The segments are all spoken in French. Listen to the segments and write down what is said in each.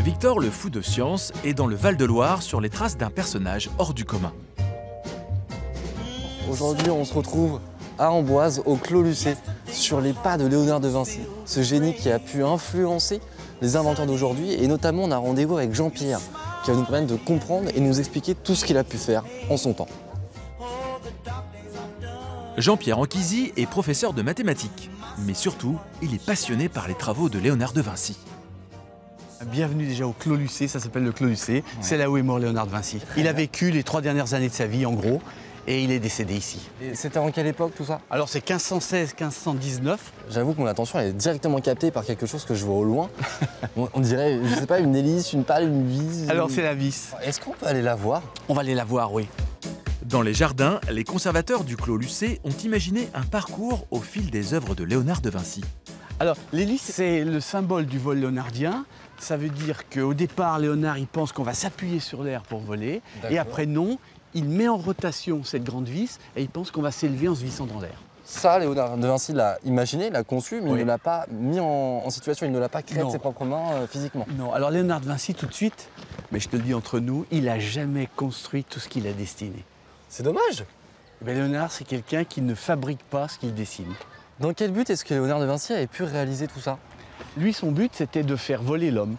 Victor, le fou de science, est dans le Val-de-Loire sur les traces d'un personnage hors du commun. Aujourd'hui, on se retrouve à Amboise, au Clos Lucé, sur les pas de Léonard de Vinci, ce génie qui a pu influencer les inventeurs d'aujourd'hui. Et notamment, on a rendez-vous avec Jean-Pierre, qui va nous permettre de comprendre et nous expliquer tout ce qu'il a pu faire en son temps. Jean-Pierre Anquisy est professeur de mathématiques, mais surtout, il est passionné par les travaux de Léonard de Vinci. Bienvenue déjà au Clos Lucé, ça s'appelle le Clos Lucé. Ouais. C'est là où est mort Léonard de Vinci. Il a vécu les 3 dernières années de sa vie en gros et il est décédé ici. C'était en quelle époque tout ça? Alors c'est 1516-1519. J'avoue que mon attention elle est directement captée par quelque chose que je vois au loin. On dirait, je sais pas, une hélice, une pale, une vis. Alors c'est la vis. Est-ce qu'on peut aller la voir? On va aller la voir, oui. Dans les jardins, les conservateurs du Clos Lucé ont imaginé un parcours au fil des œuvres de Léonard de Vinci. Alors, l'hélice, c'est le symbole du vol léonardien. Ça veut dire qu'au départ, Léonard, il pense qu'on va s'appuyer sur l'air pour voler. Et après, non, il met en rotation cette grande vis et il pense qu'on va s'élever en se vissant dans l'air. Ça, Léonard de Vinci l'a imaginé, l'a conçu, mais oui. Il ne l'a pas mis en situation, il ne l'a pas créé de ses propres mains physiquement. Non, alors Léonard de Vinci, tout de suite, mais je te le dis entre nous, il n'a jamais construit tout ce qu'il a dessiné. C'est dommage. Mais Léonard, c'est quelqu'un qui ne fabrique pas ce qu'il dessine. Dans quel but est-ce que Léonard de Vinci avait pu réaliser tout ça? Lui, son but, c'était de faire voler l'homme.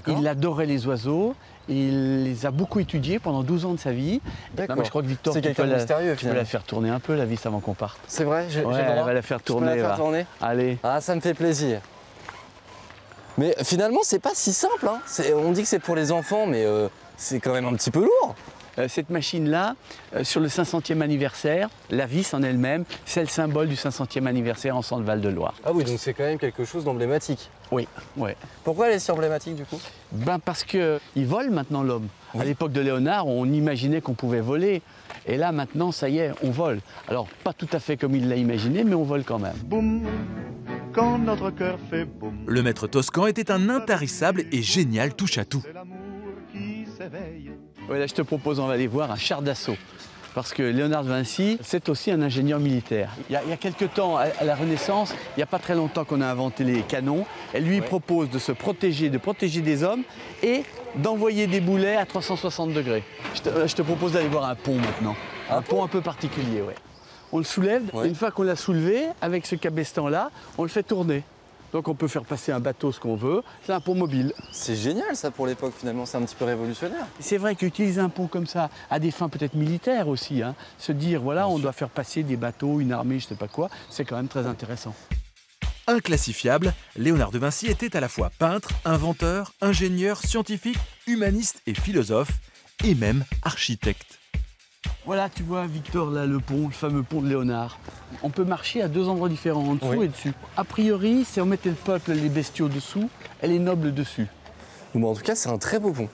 Il adorait les oiseaux, il les a beaucoup étudiés pendant 12 ans de sa vie. Non, mais je crois que Victor, tu peux la faire tourner un peu, la vis, avant qu'on parte. C'est vrai, elle va la faire tourner. Je peux la faire tourner. Allez. Ah, ça me fait plaisir. Mais finalement, c'est pas si simple. Hein. On dit que c'est pour les enfants, mais c'est quand même un petit peu lourd. Cette machine-là, sur le 500e anniversaire, la vis en elle-même, c'est le symbole du 500e anniversaire en centre Val-de-Loire. Ah oui, donc c'est quand même quelque chose d'emblématique. Oui, oui. Pourquoi elle est si emblématique du coup? Parce qu'il vole maintenant l'homme. Oui. À l'époque de Léonard, on imaginait qu'on pouvait voler. Et là, maintenant, ça y est, on vole. Alors, pas tout à fait comme il l'a imaginé, mais on vole quand même. Boum, quand notre cœur fait boum. Le maître Toscan était un intarissable et génial touche-à-tout. Oui, là, je te propose, on va aller voir un char d'assaut. Parce que Léonard de Vinci, c'est aussi un ingénieur militaire. Il y a quelques temps, à la Renaissance, il n'y a pas très longtemps qu'on a inventé les canons. Elle lui propose de se protéger, de protéger des hommes et d'envoyer des boulets à 360 degrés. Je te propose d'aller voir un pont maintenant. Un pont un peu particulier, oui. On le soulève, et une fois qu'on l'a soulevé, avec ce cabestan-là, on le fait tourner. Donc on peut faire passer un bateau, ce qu'on veut. C'est un pont mobile. C'est génial ça pour l'époque finalement, c'est un petit peu révolutionnaire. C'est vrai qu'utiliser un pont comme ça, à des fins peut-être militaires aussi, hein, se dire voilà, on doit faire passer des bateaux, une armée, je sais pas quoi, c'est quand même très intéressant. Inclassifiable, Léonard de Vinci était à la fois peintre, inventeur, ingénieur, scientifique, humaniste et philosophe, et même architecte. Voilà, tu vois, Victor, là, le pont, le fameux pont de Léonard. On peut marcher à 2 endroits différents, en dessous et dessus. A priori, si on mettait le peuple, les bestiaux dessous, et les nobles dessus. Bon, en tout cas, c'est un très beau pont.